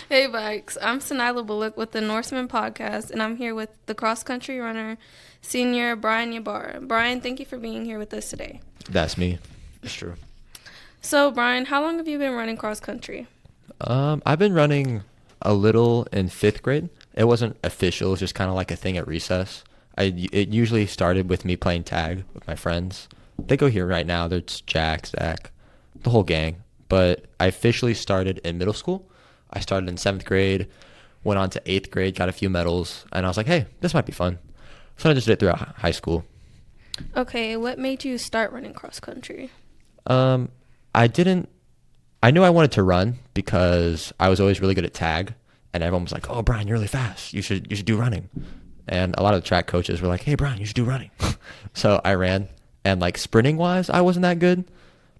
Hey bikes, I'm SaNyla Bullock with the Norseman podcast, and I'm here with the cross country runner, senior Bryan Ybarra. Bryan, thank you for being here with us today. That's me. That's true. So, Bryan, how long have you been running cross country? I've been running a little in fifth grade. It wasn't official. It was just kind of like a thing at recess. It usually started with me playing tag with my friends. They go here right now. There's Jack, Zach, the whole gang. But I officially started in middle school. I started in seventh grade, went on to eighth grade, got a few medals, and I was like, hey, this might be fun. So I just did it throughout high school. Okay, what made you start running cross country? Um, I didn't. I knew I wanted to run because I was always really good at tag, and everyone was like, "Oh, Bryan, you're really fast. You should do running." And a lot of the track coaches were like, "Hey, Bryan, you should do running." So I ran, and like sprinting wise, I wasn't that good,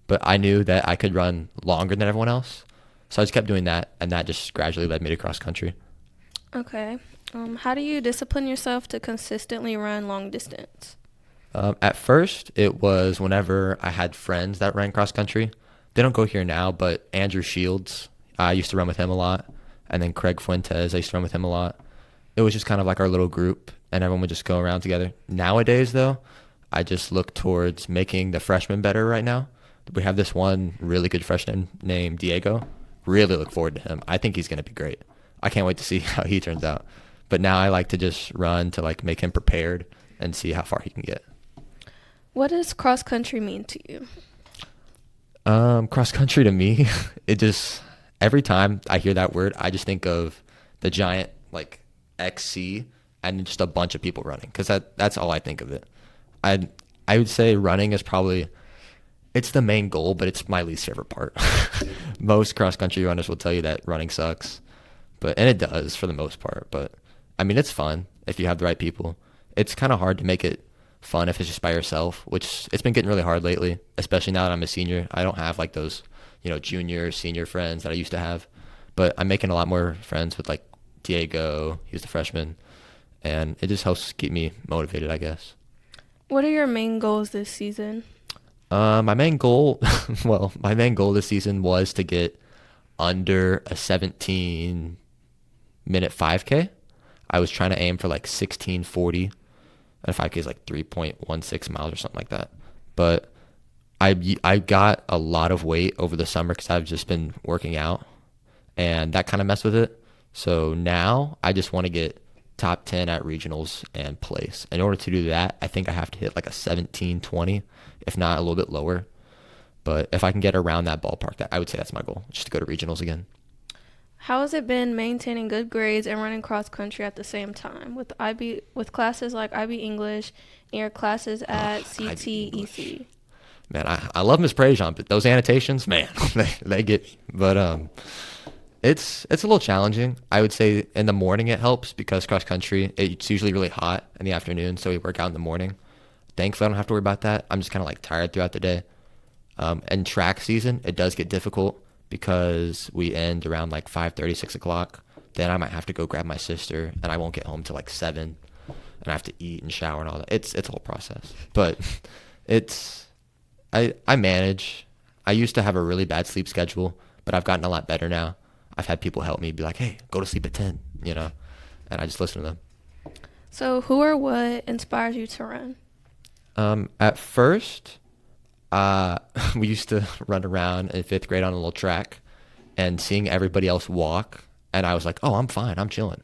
but I knew that I could run longer than everyone else. So I just kept doing that, and that just gradually led me to cross country. Okay. How do you discipline yourself to consistently run long distance? At first, it was whenever I had friends that ran cross country. They don't go here now, but Andrew Shields, I used to run with him a lot. And then Craig Fuentes, I used to run with him a lot. It was just kind of like our little group, and everyone would just go around together. Nowadays, though, I just look towards making the freshmen better right now. We have this one really good freshman named Diego. Really look forward to him. I think he's going to be great. I can't wait to see how he turns out. But now I like to just run to like make him prepared and see how far he can get. What does cross country mean to you? Cross country to me, it just every time I hear that word, I just think of the giant like XC and just a bunch of people running because that's all I think of it. I I would say running is probably it's the main goal, but it's my least favorite part. Most cross country runners will tell you that running sucks, and it does for the most part. But I mean, it's fun if you have the right people. It's kind of hard to make it fun if it's just by yourself, which it's been getting really hard lately, especially now that I'm a senior. I don't have like those, junior, senior friends that I used to have, but I'm making a lot more friends with like Diego. He's the freshman, and it just helps keep me motivated, I guess. What are your main goals this season? My main goal, my main goal this season was to get under a 17-minute 5K. I was trying to aim for like 16:40, and 5K is like 3.16 miles or something like that. But I got a lot of weight over the summer because I've just been working out, and that kind of messed with it. So now I just want to get top 10 at regionals and place. In order to do that, I think I have to hit like a 17:20, if not a little bit lower. But if I can get around that ballpark, I would say that's my goal, just to go to regionals again. How has it been maintaining good grades and running cross country at the same time with classes like IB English and your classes at IB English. CTEC? Man, I love Miss Prejean, but those annotations, man, they get me. But it's a little challenging. I would say in the morning it helps because cross country it's usually really hot in the afternoon, so we work out in the morning. Thankfully, I don't have to worry about that. I'm just kind of like tired throughout the day. And track season, it does get difficult because we end around like 5:30, 6 o'clock. Then I might have to go grab my sister, and I won't get home till like 7, and I have to eat and shower and all that. It's a whole process, but it's I manage. I used to have a really bad sleep schedule, but I've gotten a lot better now. I've had people help me be like, hey, go to sleep at 10, and I just listen to them. So, who or what inspires you to run? At first, we used to run around in fifth grade on a little track and seeing everybody else walk. And I was like, oh, I'm fine. I'm chilling.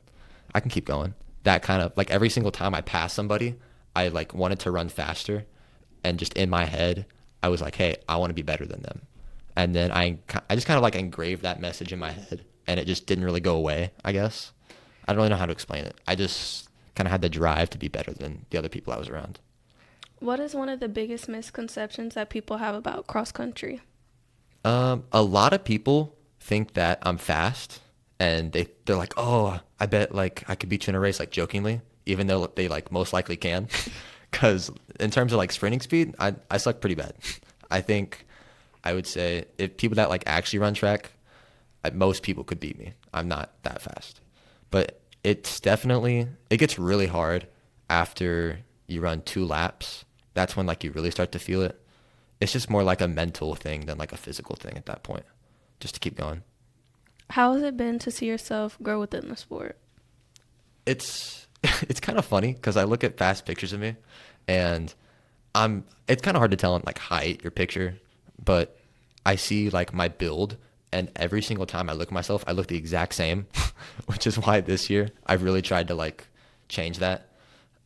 I can keep going. That kind of like every single time I passed somebody, I like wanted to run faster. And just in my head, I was like, hey, I want to be better than them. And then I just kind of like engraved that message in my head, and it just didn't really go away, I guess. I don't really know how to explain it. I just kind of had the drive to be better than the other people I was around. What is one of the biggest misconceptions that people have about cross country? A lot of people think that I'm fast, and they're like, oh, I bet like I could beat you in a race, like jokingly, even though they like most likely can. Because in terms of like sprinting speed, I suck pretty bad. I think I would say if people that like actually run track, most people could beat me. I'm not that fast, but it gets really hard after you run 2 laps. That's when like you really start to feel it. It's just more like a mental thing than like a physical thing at that point, just to keep going. How has it been to see yourself grow within the sport? It's it's kind of funny because I look at past pictures of me, and it's kind of hard to tell in like height your picture, but I see like my build, and every single time I look at myself, I look the exact same, which is why this year I've really tried to like change that.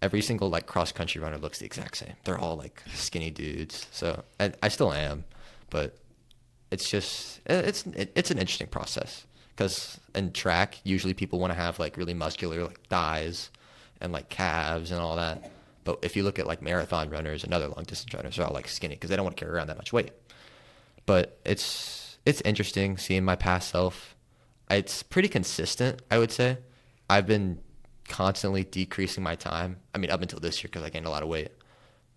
Every single like cross country runner looks the exact same. They're all like skinny dudes. So and I still am, but it's just it's an interesting process because in track usually people want to have like really muscular like thighs and like calves and all that. But if you look at like marathon runners and other long distance runners, they're all like skinny because they don't want to carry around that much weight. But it's interesting seeing my past self. It's pretty consistent, I would say. I've been constantly decreasing my time. I mean, up until this year because I gained a lot of weight,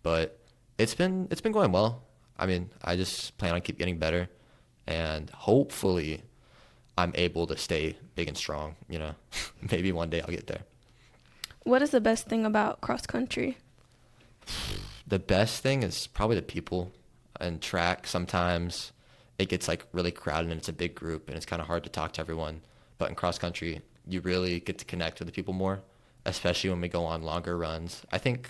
but it's been going well. I mean, I just plan on keep getting better, and hopefully, I'm able to stay big and strong. You know, maybe one day I'll get there. What is the best thing about cross country? The best thing is probably the people. And track, sometimes it gets like really crowded and it's a big group and it's kind of hard to talk to everyone. But in cross country, you really get to connect with the people more, especially when we go on longer runs. I think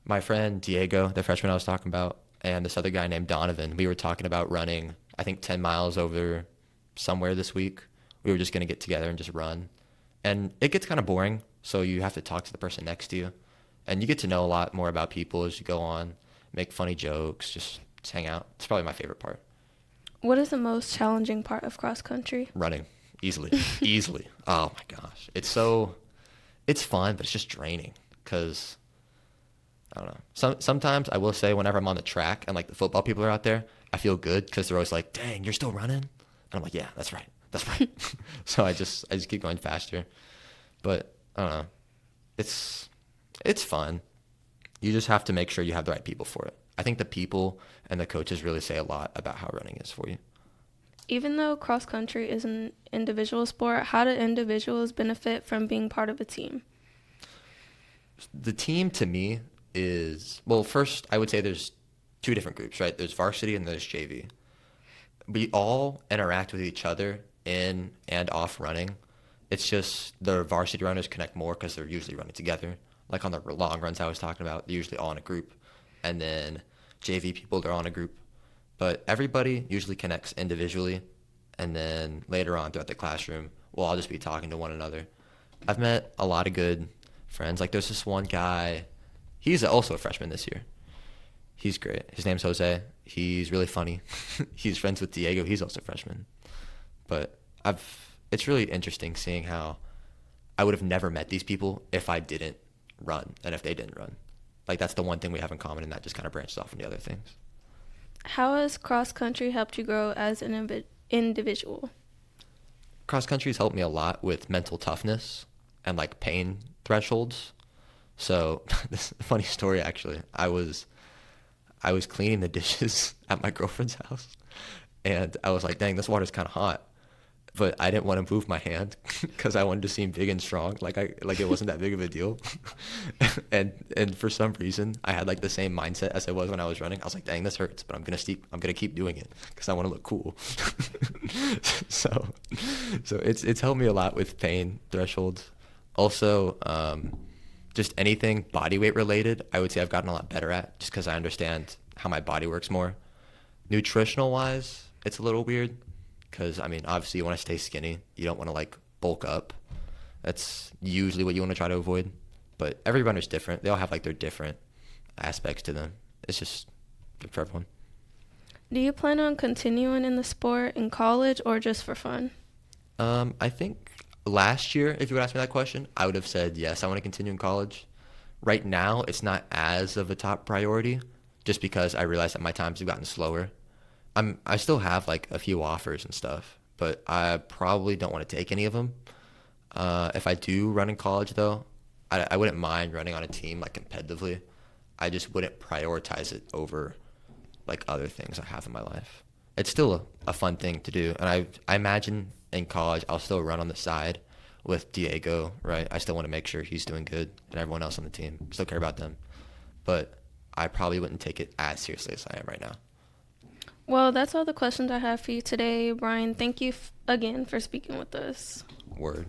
my friend Diego, the freshman I was talking about, and this other guy named Donovan, we were talking about running, I think 10 miles over somewhere this week. We were just going to get together and just run. And it gets kind of boring, so you have to talk to the person next to you. And you get to know a lot more about people as you go on, make funny jokes, just hang out. It's probably my favorite part. What is the most challenging part of cross country? Running, easily, easily. Oh my gosh. It's fun, but it's just draining because, I don't know. Sometimes I will say whenever I'm on the track and like the football people are out there, I feel good because they're always like, dang, you're still running? And I'm like, yeah, that's right. That's right. So I just keep going faster. But I don't know. It's fun. You just have to make sure you have the right people for it. I think the people and the coaches really say a lot about how running is for you. Even though cross country is an individual sport, how do individuals benefit from being part of a team? The team to me is, well, first I would say there's two different groups, right? There's varsity and there's JV. We all interact with each other in and off running. It's just the varsity runners connect more because they're usually running together. Like on the long runs I was talking about, they're usually all in a group. And then JV people, they're all in a group. But everybody usually connects individually. And then later on throughout the classroom, we'll all just be talking to one another. I've met a lot of good friends. Like there's this one guy, he's also a freshman this year. He's great. His name's Jose. He's really funny. He's friends with Diego. He's also a freshman. But it's really interesting seeing how I would have never met these people if I didn't run and if they didn't run. Like that's the one thing we have in common, and that just kind of branches off from the other things. How has cross country helped you grow as an individual? Cross country's helped me a lot with mental toughness and like pain thresholds. So this is a funny story actually. I was cleaning the dishes at my girlfriend's house, and I was like, dang, this water's kind of hot. But I didn't want to move my hand because I wanted to seem big and strong, like it wasn't that big of a deal. and for some reason, I had like the same mindset as I was when I was running. I was like, "Dang, this hurts, but I'm gonna keep doing it because I want to look cool." so it's helped me a lot with pain thresholds. Also, just anything body weight related, I would say I've gotten a lot better at just because I understand how my body works more. Nutritional wise, it's a little weird. Because, I mean, obviously you want to stay skinny. You don't want to, like, bulk up. That's usually what you want to try to avoid. But every runner's different. They all have, like, their different aspects to them. It's just for everyone. Do you plan on continuing in the sport in college or just for fun? I think last year, if you would ask me that question, I would have said, yes, I want to continue in college. Right now, it's not as of a top priority just because I realize that my times have gotten slower. I still have like a few offers and stuff, but I probably don't want to take any of them. If I do run in college though, I wouldn't mind running on a team like competitively. I just wouldn't prioritize it over like other things I have in my life. It's still a fun thing to do, and I imagine in college I'll still run on the side with Diego, right? I still want to make sure he's doing good and everyone else on the team. Still care about them, but I probably wouldn't take it as seriously as I am right now. Well, that's all the questions I have for you today, Bryan. Thank you again for speaking with us. Word.